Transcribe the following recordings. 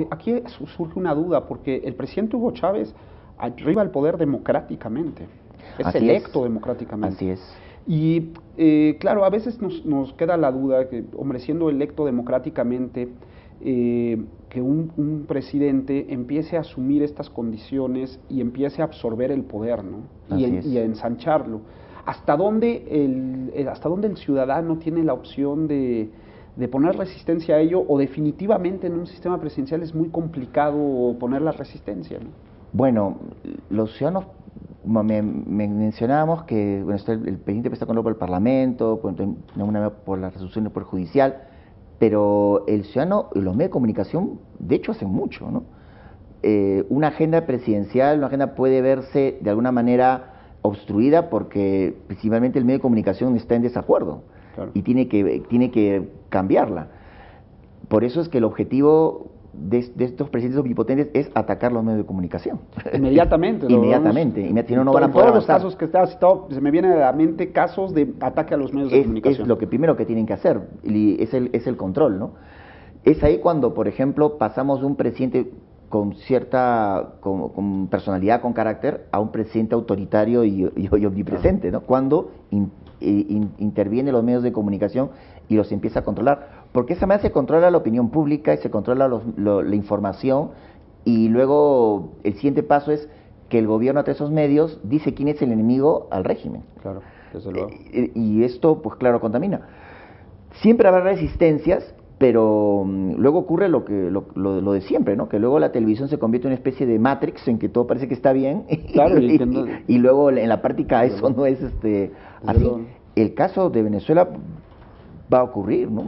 Aquí surge una duda, porque el presidente Hugo Chávez arriba al poder democráticamente, es electo democráticamente. Así es. Y claro, a veces nos queda la duda que, hombre, siendo electo democráticamente, que un presidente empiece a asumir estas condiciones y empiece a absorber el poder, ¿no? Y a ensancharlo. ¿Hasta dónde el ciudadano tiene la opción de poner resistencia a ello, o definitivamente en un sistema presidencial es muy complicado poner la resistencia, ¿no? Bueno, los ciudadanos, mencionábamos que bueno, el presidente está controlado por el Parlamento, por la resolución del Poder Judicial, pero el ciudadano y los medios de comunicación, de hecho, hacen mucho, ¿no? Una agenda presidencial, una agenda puede verse de alguna manera obstruida porque principalmente el medio de comunicación está en desacuerdo. Claro. Y tiene que cambiarla. Por eso es que el objetivo de estos presidentes omnipotentes es atacar los medios de comunicación. Inmediatamente. Inmediatamente. Si no, no van a poder todos los avanzar. casos que estaba citado, se me vienen a la mente casos de ataque a los medios de comunicación. Es lo que primero que tienen que hacer, y es el control, ¿no? Es ahí cuando, por ejemplo, pasamos de un presidente con con personalidad, con carácter, a un presidente autoritario y omnipresente, ¿no? Cuando interviene los medios de comunicación y los empieza a controlar, porque esa manera se controla la opinión pública y se controla la información, y luego el siguiente paso es que el gobierno a través de esos medios dice quién es el enemigo al régimen. Claro, desde luego. Y esto, pues claro, contamina. Siempre habrá resistencias, pero luego ocurre lo de siempre, ¿no? Que luego la televisión se convierte en una especie de Matrix en que todo parece que está bien, claro, y luego en la práctica eso no es así. El caso de Venezuela va a ocurrir, ¿no?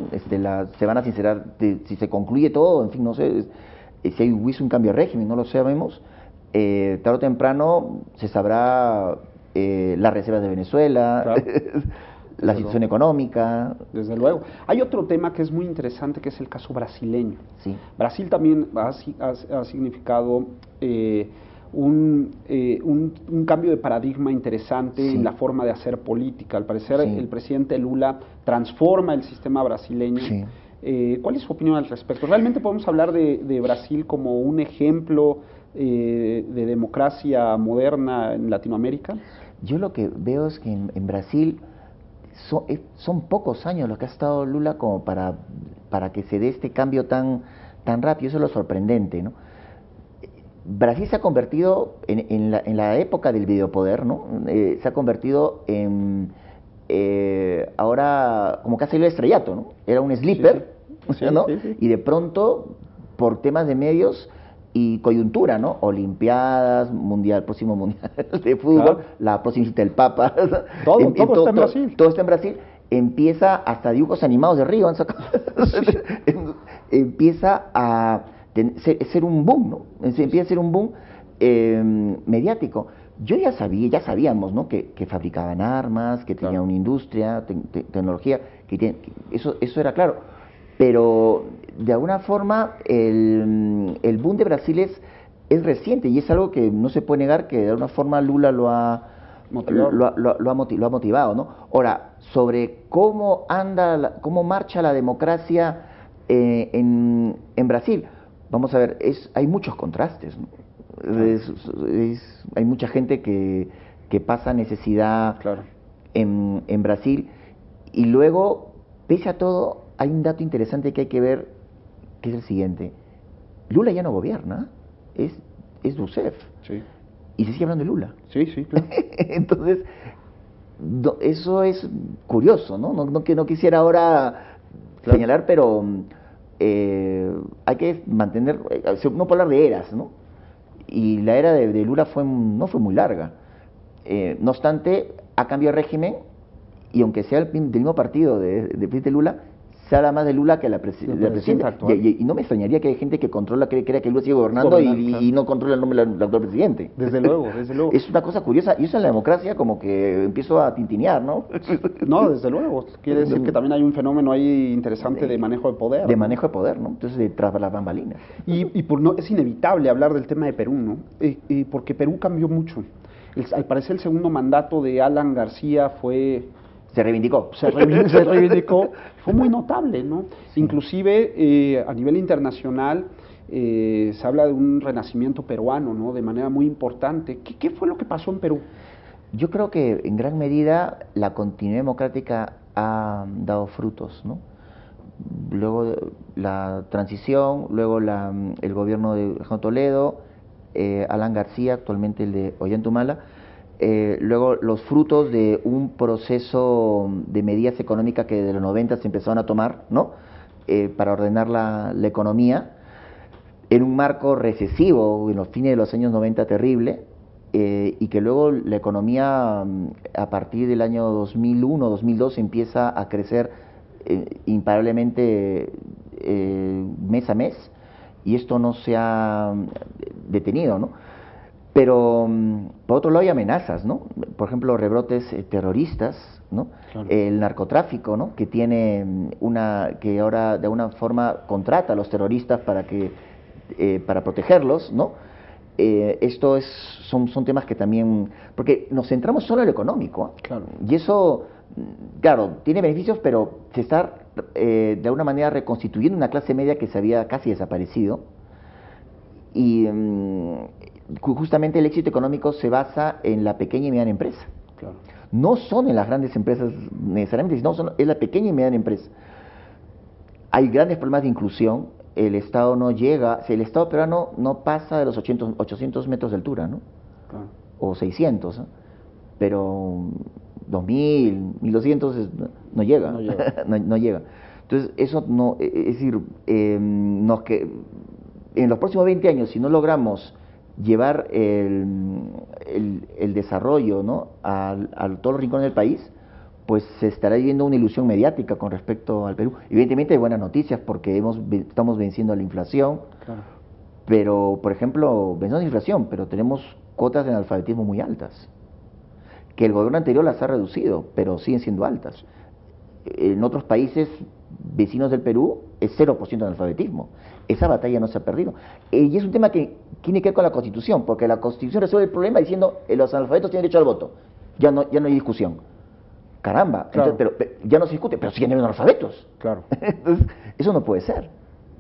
Se van a sincerar, si se concluye todo, en fin, no sé, si hubiese un cambio de régimen, no lo sabemos, tarde o temprano se sabrá las reservas de Venezuela, claro. La situación económica. Desde luego. Hay otro tema que es muy interesante, que es el caso brasileño. Sí. Brasil también ha significado un cambio de paradigma interesante en la forma de hacer política. Al parecer, el presidente Lula transforma el sistema brasileño. Sí. ¿Cuál es su opinión al respecto? ¿Realmente podemos hablar de Brasil como un ejemplo de democracia moderna en Latinoamérica? Yo lo que veo es que en Brasil son pocos años los que ha estado Lula como para que se dé este cambio tan rápido. Eso es lo sorprendente, ¿no? Brasil se ha convertido en la época del videopoder, ¿no? Se ha convertido en ahora como casi el estrellato, ¿no? Era un sleeper, ¿no? Y de pronto, por temas de medios y coyuntura, ¿no? Olimpiadas, próximo mundial de fútbol, claro. La próxima visita del Papa. Todo está en Brasil. Todo está en Brasil. Empieza hasta dibujos animados de Río. Empieza a ser un boom, ¿no? Empieza a ser un boom mediático. Ya sabíamos, ¿no? Que fabricaban armas, que tenían una industria, tecnología, eso era claro. Pero de alguna forma el boom de Brasil es reciente, y es algo que no se puede negar, que de alguna forma Lula lo ha motivado, ¿no? Ahora, sobre cómo marcha la democracia en Brasil, vamos a ver, hay muchos contrastes, ¿no? Hay mucha gente que pasa necesidad, claro, en Brasil, y luego, pese a todo, hay un dato interesante que hay que ver, que es el siguiente: Lula ya no gobierna, es Rousseff. Sí. Y se sigue hablando de Lula. Sí, claro. Entonces, eso es curioso, ¿no? No quisiera ahora señalar, pero hay que mantener, no puedo hablar de eras, ¿no? Y la era de Lula no fue muy larga. No obstante, ha cambiado el régimen, y aunque sea del mismo partido de presidente Lula, se habla más de Lula que de la presidenta. Y no me extrañaría que hay gente que crea que Lula sigue gobernando y no controla el nombre del actual presidente. Desde luego. Es una cosa curiosa, y eso en la democracia como que empiezo a tintinear, ¿no? No, desde luego. Quiere decir que también hay un fenómeno ahí interesante de manejo de poder. De manejo de poder, ¿no? Entonces, tras las bambalinas. Es inevitable hablar del tema de Perú, ¿no? Porque Perú cambió mucho. Al parecer, el segundo mandato de Alan García fue Se reivindicó. Se reivindicó, fue muy notable, ¿no? Sí. Inclusive a nivel internacional se habla de un renacimiento peruano, ¿no? De manera muy importante. ¿Qué fue lo que pasó en Perú? Yo creo que en gran medida la continuidad democrática ha dado frutos, ¿no? Luego la transición, luego el gobierno de Juan Toledo, Alan García, actualmente el de Ollantumala, luego los frutos de un proceso de medidas económicas que desde los 90 se empezaron a tomar, ¿no? Para ordenar la economía, en un marco recesivo en los fines de los años 90 terrible, y que luego la economía a partir del año 2001, 2002 empieza a crecer imparablemente mes a mes, y esto no se ha detenido, ¿no? Pero por otro lado hay amenazas, ¿no? Por ejemplo, rebrotes terroristas, ¿no? Claro. El narcotráfico, ¿no? Que tiene que ahora de alguna forma contrata a los terroristas para protegerlos, ¿no? Esto son temas que también, porque nos centramos solo en lo económico, ¿eh? Claro. Y eso, claro, tiene beneficios, pero se está de alguna manera reconstituyendo una clase media que se había casi desaparecido. Y justamente el éxito económico se basa en la pequeña y mediana empresa. Claro. No son en las grandes empresas necesariamente, sino es la pequeña y mediana empresa. Hay grandes problemas de inclusión. El Estado no llega, el Estado peruano no pasa de los 800 metros de altura, ¿no? Claro. O 600, ¿no? Pero 2000, 1200 no llega, no llega. no llega. Entonces, eso no, es decir, en los próximos 20 años, si no logramos llevar el desarrollo, ¿no? a todos los rincones del país, pues se estará viviendo una ilusión mediática con respecto al Perú. Evidentemente hay buenas noticias porque estamos venciendo la inflación, claro. Pero, por ejemplo, vencemos la inflación, pero tenemos cuotas de analfabetismo muy altas, que el gobierno anterior las ha reducido, pero siguen siendo altas. En otros países vecinos del Perú es 0% de analfabetismo. Esa batalla no se ha perdido. Y es un tema que tiene que ver con la Constitución, porque la Constitución resuelve el problema diciendo que los analfabetos tienen derecho al voto. Ya no hay discusión. Caramba, claro. Entonces, pero ya no se discute, pero siguen habiendo analfabetos. Claro. Entonces, eso no puede ser.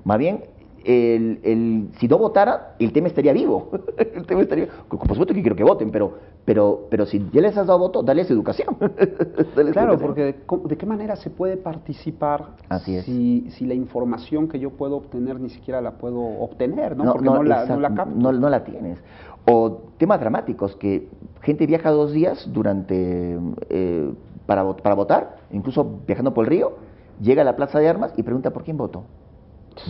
Más bien, si no votara, el tema estaría vivo. El tema estaría, por supuesto que quiero que voten, pero si ya les has dado voto, dales educación. Claro, educación. Porque ¿de qué manera se puede participar? Así es. Si la información que yo puedo obtener ni siquiera la puedo obtener, ¿no? Porque no la capto. No la tienes. O temas dramáticos, que gente viaja 2 días para votar, incluso viajando por el río, llega a la plaza de armas y pregunta por quién voto.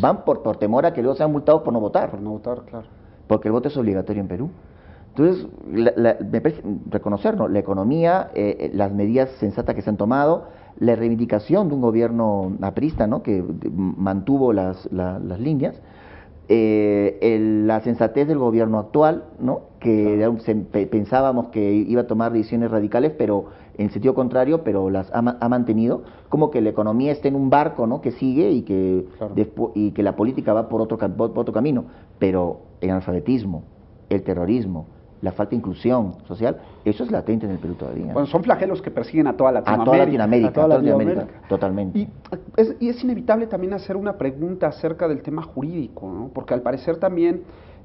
Van por temor a que luego sean multados por no votar. Por no votar, claro. Porque el voto es obligatorio en Perú. Entonces, me parece reconocernos, la economía, las medidas sensatas que se han tomado, la reivindicación de un gobierno aprista, ¿no? Que mantuvo las líneas, la sensatez del gobierno actual, ¿no? Que pensábamos que iba a tomar decisiones radicales, pero en sentido contrario, pero las ha mantenido, como que la economía está en un barco, ¿no? Que sigue y que y que la política va por otro camino, pero el analfabetismo, el terrorismo, la falta de inclusión social, eso es latente en el Perú todavía. Bueno, son flagelos que persiguen a toda Latinoamérica. A toda Latinoamérica, totalmente. Y es inevitable también hacer una pregunta acerca del tema jurídico, ¿no? Porque al parecer también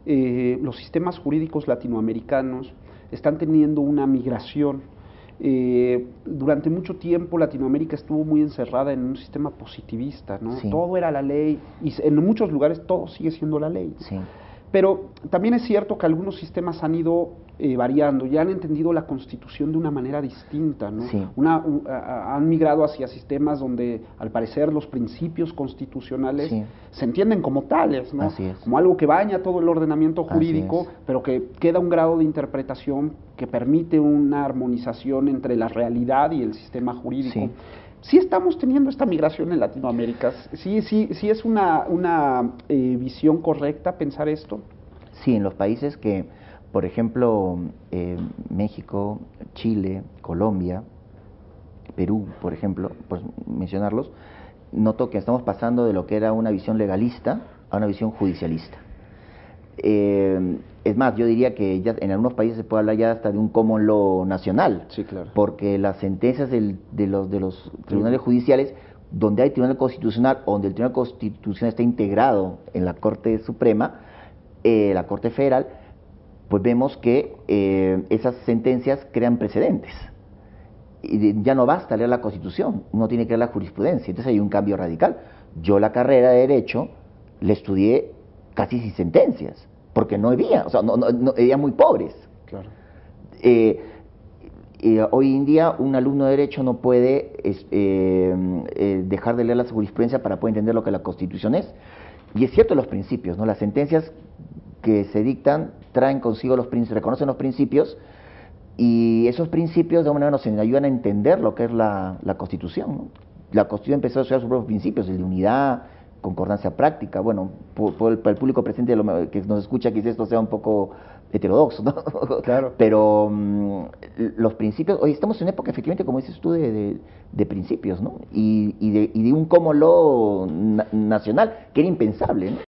los sistemas jurídicos latinoamericanos están teniendo una migración. Durante mucho tiempo Latinoamérica estuvo muy encerrada en un sistema positivista, ¿no? Sí. Todo era la ley, y en muchos lugares todo sigue siendo la ley. Sí. Pero también es cierto que algunos sistemas han ido variando y han entendido la Constitución de una manera distinta, ¿no? Sí. Han migrado hacia sistemas donde, al parecer, los principios constitucionales se entienden como tales, ¿no? Así es. Como algo que baña todo el ordenamiento jurídico, pero que queda un grado de interpretación que permite una armonización entre la realidad y el sistema jurídico. Sí. Sí estamos teniendo esta migración en Latinoamérica. Sí es una visión correcta pensar esto. Sí, en los países que, por ejemplo, México, Chile, Colombia, Perú, por ejemplo, por mencionarlos, noto que estamos pasando de lo que era una visión legalista a una visión judicialista. Es más, yo diría que ya en algunos países se puede hablar ya hasta de un common law nacional, Sí, claro. porque las sentencias de los tribunales judiciales, donde hay tribunal constitucional, donde el tribunal constitucional está integrado en la Corte Suprema, la Corte Federal, pues vemos que esas sentencias crean precedentes. Y ya no basta leer la Constitución, uno tiene que leer la jurisprudencia, entonces hay un cambio radical. Yo la carrera de Derecho la estudié casi sin sentencias, porque no había, o sea, eran muy pobres. Claro. Hoy en día un alumno de Derecho no puede dejar de leer la jurisprudencia para poder entender lo que la Constitución es. Y es cierto los principios, ¿no? Las sentencias que se dictan traen consigo los principios, reconocen los principios, y esos principios de alguna manera nos ayudan a entender lo que es la Constitución, ¿no? La Constitución empezó a estudiar sus propios principios, el de unidad, concordancia práctica. Bueno, para el público presente que nos escucha, quizás esto sea un poco heterodoxo, ¿no? Claro. Pero los principios, hoy estamos en una época, efectivamente, como dices tú, de principios, ¿no? Y de un common law nacional, que era impensable, ¿no?